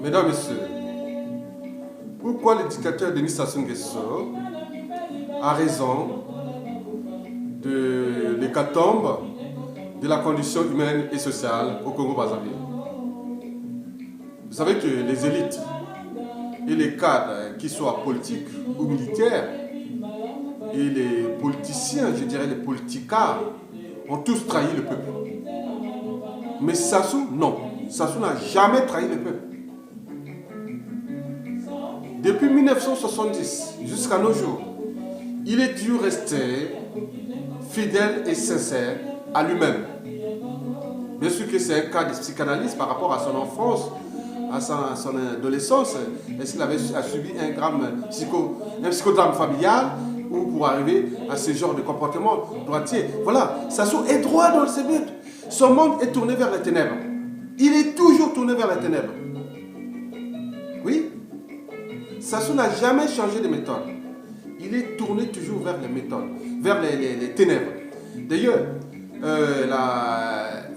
Mesdames, Messieurs, pourquoi le dictateur Denis Sassou Nguesso a raison de l'hécatombe de la condition humaine et sociale au Congo-Brazzaville? Vous savez que les élites et les cadres, qu'ils soient politiques ou militaires, et les politiciens, je dirais les politicards, ont tous trahi le peuple. Mais Sassou, non. Sassou n'a jamais trahi le peuple. Depuis 1970 jusqu'à nos jours, il est toujours resté fidèle et sincère à lui-même. Bien sûr que c'est un cas de psychanalyse par rapport à son enfance, à son adolescence. Est-ce qu'il avait subi un psychodrame familial ou pour arriver à ce genre de comportement droitier? Voilà, Sassou est droit dans ses buts. Son monde est tourné vers les ténèbres. Il est toujours tourné vers les ténèbres. Oui, Sassou n'a jamais changé de méthode. Il est tourné toujours vers les méthodes, vers les ténèbres. D'ailleurs,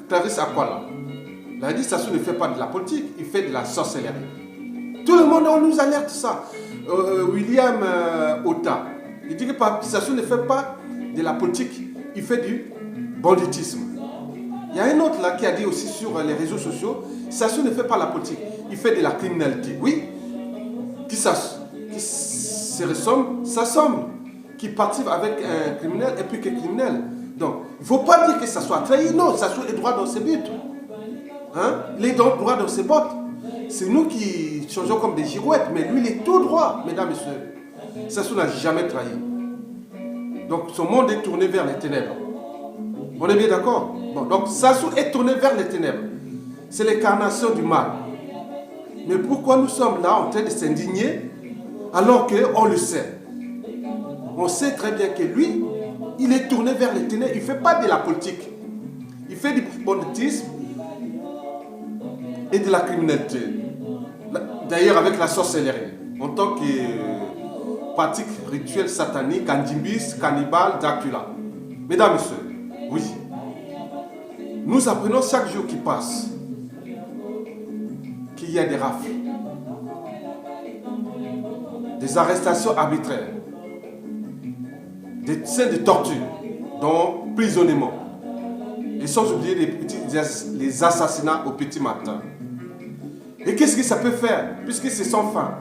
Clarisse Akwala a dit que Sassou ne fait pas de la politique, il fait de la sorcellerie. Tout le monde nous alerte ça. William Ota, il dit que Sassou ne fait pas de la politique, il fait du banditisme. Il y a un autre là qui a dit aussi sur les réseaux sociaux, Sassou ne fait pas la politique, il fait de la criminalité. Oui, qui se s'assemble, qui participe avec un criminel et puis qui est criminel. Donc, il ne faut pas dire que ça soit trahi. Non, Sassou est droit dans ses buts. Hein? Il est droit dans ses bottes. C'est nous qui changeons comme des girouettes, mais lui, il est tout droit, mesdames et messieurs. Sassou n'a jamais trahi. Donc, son monde est tourné vers les ténèbres. On est bien d'accord? Bon, donc, Sassou est tourné vers les ténèbres. C'est l'incarnation du mal. Mais pourquoi nous sommes là en train de s'indigner alors qu'on le sait? On sait très bien que lui, il est tourné vers les ténèbres. Il ne fait pas de la politique. Il fait du banditisme et de la criminalité. D'ailleurs, avec la sorcellerie. En tant que pratique rituelle satanique, Andimbis, cannibale, Dracula. Mesdames, Messieurs, oui. Nous apprenons chaque jour qui passe qu'il y a des rafles, des arrestations arbitraires, des scènes de torture, dont prisonnement, et sans oublier les assassinats au petit matin. Et qu'est-ce que ça peut faire, puisque c'est sans fin?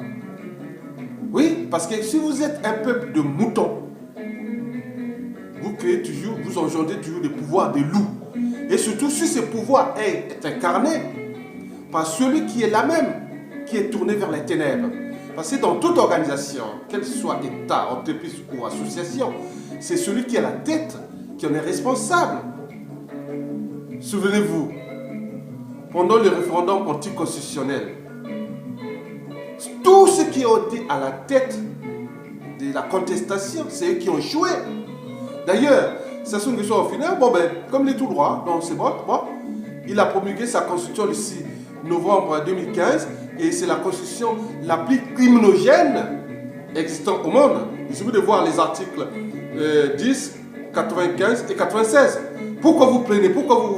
Oui, parce que si vous êtes un peuple de moutons, vous créez toujours, vous engendrez toujours des pouvoirs de loups. Et surtout si ce pouvoir est incarné par celui qui est la même, qui est tourné vers les ténèbres. Parce que dans toute organisation, qu'elle soit État, entreprise ou association, c'est celui qui est à la tête qui en est responsable. Souvenez-vous, pendant le référendum anticonstitutionnel, tous ceux qui ont été à la tête de la contestation, c'est eux qui ont joué. D'ailleurs, Sassou Nguesso au final, comme il est tout droit dans ses bottes, il a promulgué sa constitution le 6 novembre 2015 et c'est la constitution la plus criminogène existant au monde. Il suffit de voir les articles 10, 95 et 96. Pourquoi vous plaignez? Pourquoi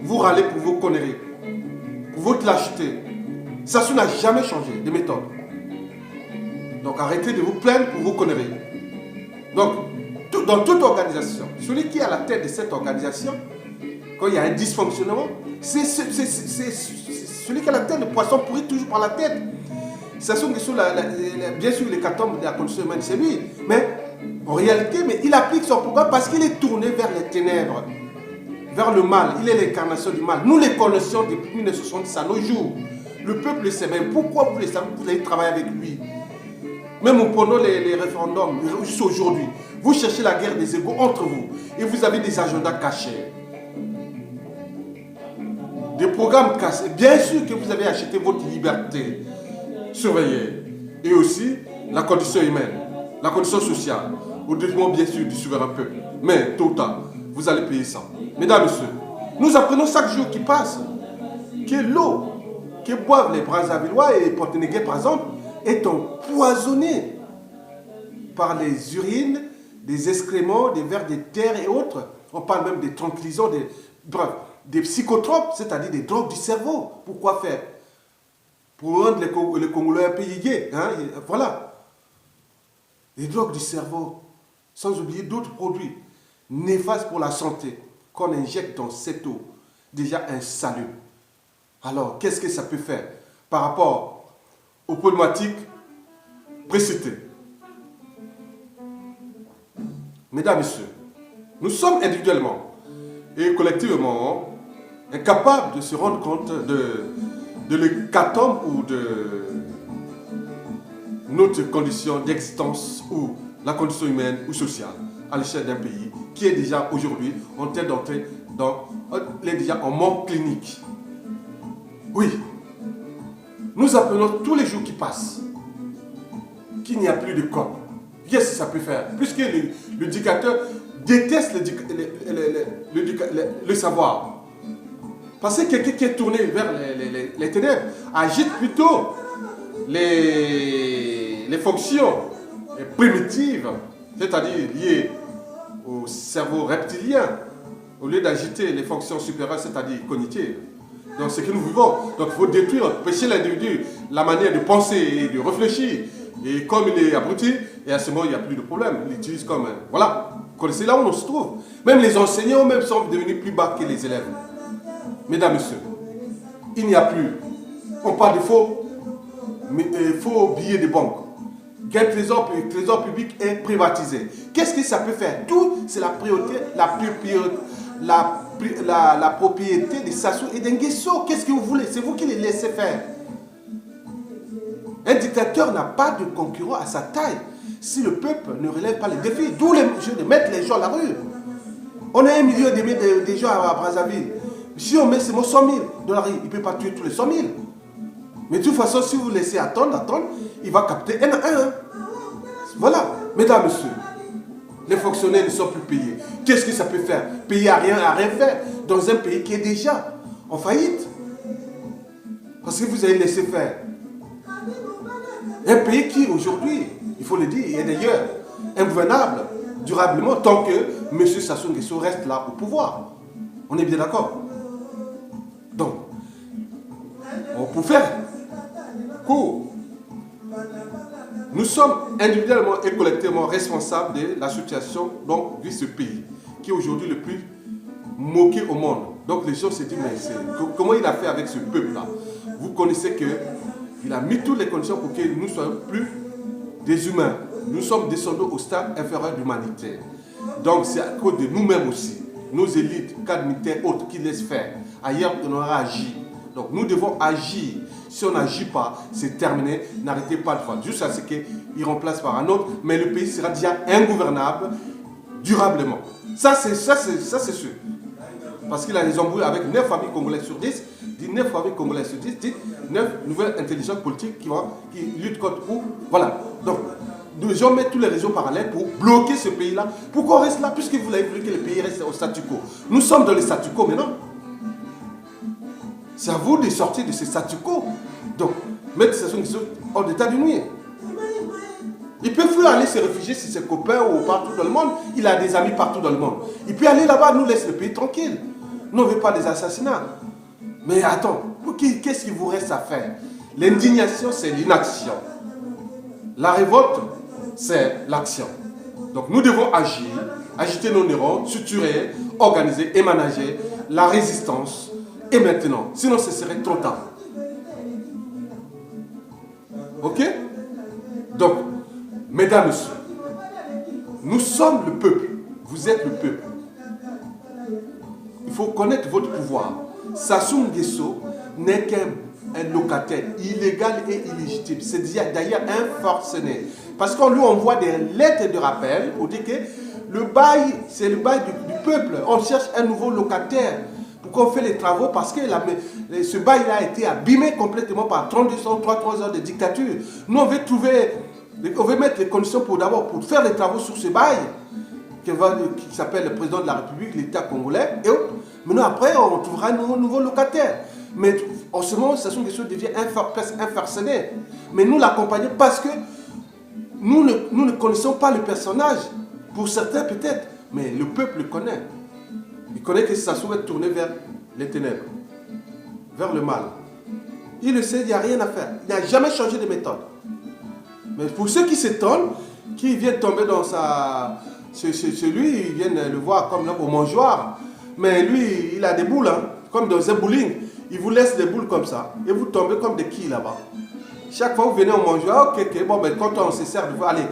vous râlez pour vos conneries? Pour votre lâcheté? Sassou n'a jamais changé de méthode. Donc arrêtez de vous plaindre pour vos conneries. Donc, dans toute organisation, celui qui est à la tête de cette organisation, quand il y a un dysfonctionnement, c'est celui qui a la tête, le poisson pourrit toujours par la tête. Sassou Nguesso, bien sûr, l'hécatombe de la condition humaine, c'est lui. Mais en réalité, il applique son programme parce qu'il est tourné vers les ténèbres, vers le mal. Il est l'incarnation du mal. Nous les connaissions depuis 1970 à nos jours. Le peuple le sait. Mais pourquoi vous allez travailler avec lui? Même pendant les référendums, juste aujourd'hui, vous cherchez la guerre des égos entre vous et vous avez des agendas cachés. Des programmes cachés. Bien sûr que vous avez acheté votre liberté surveillée et aussi la condition humaine, la condition sociale, au détriment bien sûr du souverain peuple. Mais tôt ou tard, vous allez payer ça. Mesdames et messieurs, nous apprenons chaque jour qui passe que l'eau que boivent les Brazzavillois et les Portugais par exemple est empoisonnée par les urines, des excréments, des vers de terre et autres. On parle même des tranquillisants, des psychotropes, c'est-à-dire des drogues du cerveau. Pourquoi faire? pour rendre les Congolais un pays gay. Hein, voilà. Les drogues du cerveau, sans oublier d'autres produits néfastes pour la santé qu'on injecte dans cette eau. Déjà un salut. Alors, qu'est-ce que ça peut faire par rapport aux problématiques précitées? Mesdames, Messieurs, nous sommes individuellement et collectivement incapables de se rendre compte de l'hécatombe ou de notre condition d'existence ou la condition humaine ou sociale à l'échelle d'un pays qui est déjà aujourd'hui en train d'entrer déjà en manque clinique. Oui, nous appelons tous les jours qui passent qu'il n'y a plus de corps. Qu'est-ce que ça peut faire? Puisque le dictateur déteste le savoir. Parce que quelqu'un qui est tourné vers les ténèbres agite plutôt les fonctions primitives, c'est-à-dire liées au cerveau reptilien, au lieu d'agiter les fonctions supérieures, c'est-à-dire cognitives. Donc c'est ce que nous vivons. Donc il faut détruire, empêcher l'individu, la manière de penser et de réfléchir. Et comme il est abruti, et à ce moment il n'y a plus de problème. Il l'utilise comme... Voilà. Vous connaissez là où on se trouve. Même les enseignants même sont devenus plus bas que les élèves. Mesdames, Messieurs, il n'y a plus. On parle de faux billets de banque. Quel trésor public est privatisé. Qu'est-ce que ça peut faire? Tout, c'est la propriété de Sassou et d'Nguesso. Qu'est-ce que vous voulez? C'est vous qui les laissez faire. Un dictateur n'a pas de concurrent à sa taille si le peuple ne relève pas les défis. D'où les jeux de mettre les gens à la rue. On a 1 million de gens à Brazzaville. Si on met seulement 100 000 dans la rue, il ne peut pas tuer tous les 100 000. Mais de toute façon, si vous laissez attendre, il va capter un à un. Voilà, mesdames, messieurs, les fonctionnaires ne sont plus payés. Qu'est-ce que ça peut faire? Payer à rien faire dans un pays qui est déjà en faillite. Parce que vous avez laissé faire. Un pays qui, aujourd'hui, il faut le dire, est d'ailleurs ingouvernable durablement tant que M. Sassou Nguesso reste là au pouvoir. On est bien d'accord? Donc, on peut faire court. Nous sommes individuellement et collectivement responsables de la situation dont vit ce pays, qui est aujourd'hui le plus moqué au monde. Donc les gens se disent, mais comment il a fait avec ce peuple-là? Vous connaissez qu'il a mis toutes les conditions pour que nous ne soyons plus des humains. Nous sommes descendus au stade inférieur d'humanité. Donc c'est à cause de nous-mêmes aussi, nos élites, cadres militaires, autres, qui laissent faire. Ailleurs, on aura agi. Donc nous devons agir. Si on n'agit pas, c'est terminé. N'arrêtez pas de faire. Juste à ce qu'il remplace par un autre, mais le pays sera déjà ingouvernable durablement. Ça c'est sûr. Parce qu'il a des embrouilles avec 9 familles congolaises sur 10. Dit 9 familles congolaises sur 10, dit 9 nouvelles intelligences politiques qui luttent contre où. Voilà. Donc, nous gens mettent tous les réseaux parallèles pour bloquer ce pays-là. Pourquoi on reste là? Puisque vous l'avez voulu que le pays reste au statu quo. Nous sommes dans le statu quo maintenant. C'est à vous de sortir de ce statu quo. Donc, mettre ces gens hors d'état de nuire. Il peut plus aller se réfugier chez ses copains ou partout dans le monde. Il a des amis partout dans le monde. Il peut aller là-bas, nous laisse le pays tranquille. Nous, on ne veut pas des assassinats. Mais attends, qu'est-ce qu'il vous reste à faire? L'indignation, c'est l'inaction. La révolte, c'est l'action. Donc nous devons agir, agiter nos neurones, structurer, organiser et manager la résistance. Et maintenant, sinon ce serait trop tard. Ok? Donc, mesdames, messieurs, nous sommes le peuple. Vous êtes le peuple. Il faut connaître votre pouvoir. Sassou Nguesso n'est qu'un locataire illégal et illégitime. C'est d'ailleurs un forcené. Parce qu'on lui envoie des lettres de rappel pour dire que le bail, c'est le bail du peuple. On cherche un nouveau locataire pour qu'on fait les travaux parce que ce bail-là a été abîmé complètement par 3 ans de dictature. Nous, on veut mettre les conditions pour faire les travaux sur ce bail qui s'appelle le président de la République, l'État congolais et autres. Maintenant, après, on trouvera un nouveau locataire. Mais en ce moment, Sassou Nguesso devient un forcené. Mais nous l'accompagnons parce que nous ne connaissons pas le personnage. Pour certains, peut-être. Mais le peuple le connaît. Il connaît que Sassou est tourné vers les ténèbres, vers le mal. Il le sait, il n'y a rien à faire. Il n'a jamais changé de méthode. Mais pour ceux qui s'étonnent, qui viennent tomber dans sa... Chez lui, ils viennent le voir comme là au mangeoire. Mais lui, il a des boules, hein, comme dans un bowling. Il vous laisse des boules comme ça. Et vous tombez comme des quilles là-bas. Chaque fois, vous venez au mangeoire. Ok, bon, ben, quand on se sert de vous, allez,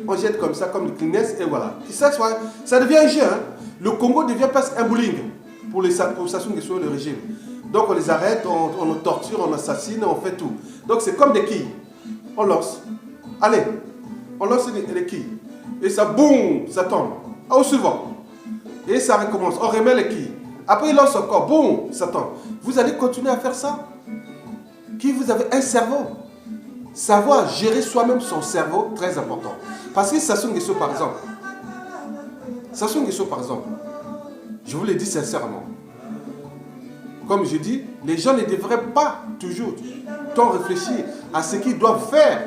on jette comme ça, comme le Kleenex, et voilà. Et ça devient un jeu. Hein. Le Congo devient presque un bowling pour Sassou Nguesso et le régime. Donc, on les arrête, on torture, on assassine, on fait tout. Donc, c'est comme des quilles. On lance. Allez, on lance les quilles. Et ça, boum, ça tombe. Au suivant. Et ça recommence. On remet les quilles. Après, il lance encore. Boum, ça tombe. Vous allez continuer à faire ça? Qui vous avez un cerveau? Savoir gérer soi-même son cerveau, très important. Parce que Sassou Nguesso, par exemple, je vous le dis sincèrement, comme je dis, les gens ne devraient pas toujours tant réfléchir à ce qu'ils doivent faire.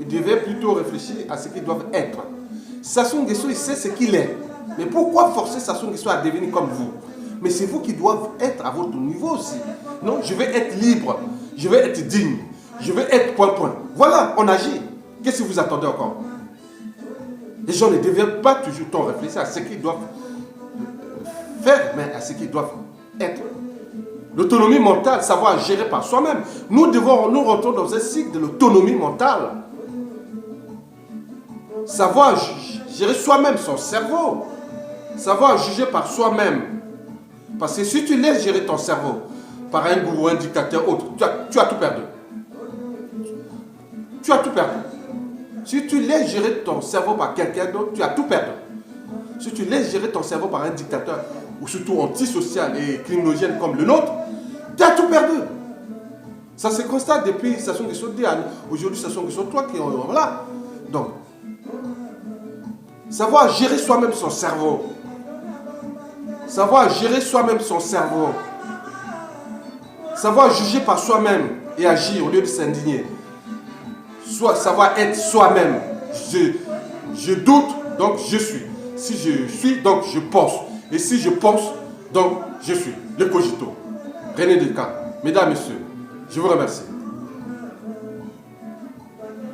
Ils devraient plutôt réfléchir à ce qu'ils doivent être. Sassou Nguesso, il sait ce qu'il est. Mais pourquoi forcer Sassou Nguesso à devenir comme vous? Mais c'est vous qui doivent être à votre niveau aussi. Non, je vais être libre, je vais être digne, je vais être point. Voilà, on agit. Qu'est-ce que vous attendez encore? Les gens ne devraient pas toujours tant réfléchir à ce qu'ils doivent faire, mais à ce qu'ils doivent être. L'autonomie mentale, savoir gérer par soi-même. Nous rentrons dans un cycle de l'autonomie mentale. Savoir gérer soi-même son cerveau. Savoir juger par soi-même. Parce que si tu laisses gérer ton cerveau par un gourou, un dictateur, autre, tu as tout perdu. Tu as tout perdu. Si tu laisses gérer ton cerveau par quelqu'un d'autre, tu as tout perdu. Si tu laisses gérer ton cerveau par un dictateur, ou surtout antisocial et criminogène comme le nôtre, tu as tout perdu. Ça se constate depuis Sassou Nguesso. Aujourd'hui, Sassou Nguesso, toi qui es là. Donc, savoir gérer soi-même son cerveau. Savoir gérer soi-même son cerveau. Savoir juger par soi-même et agir au lieu de s'indigner. Savoir être soi-même. Je doute, donc je suis. Si je suis, donc je pense. Et si je pense, donc je suis. Le cogito. René Descartes. Mesdames, Messieurs, je vous remercie.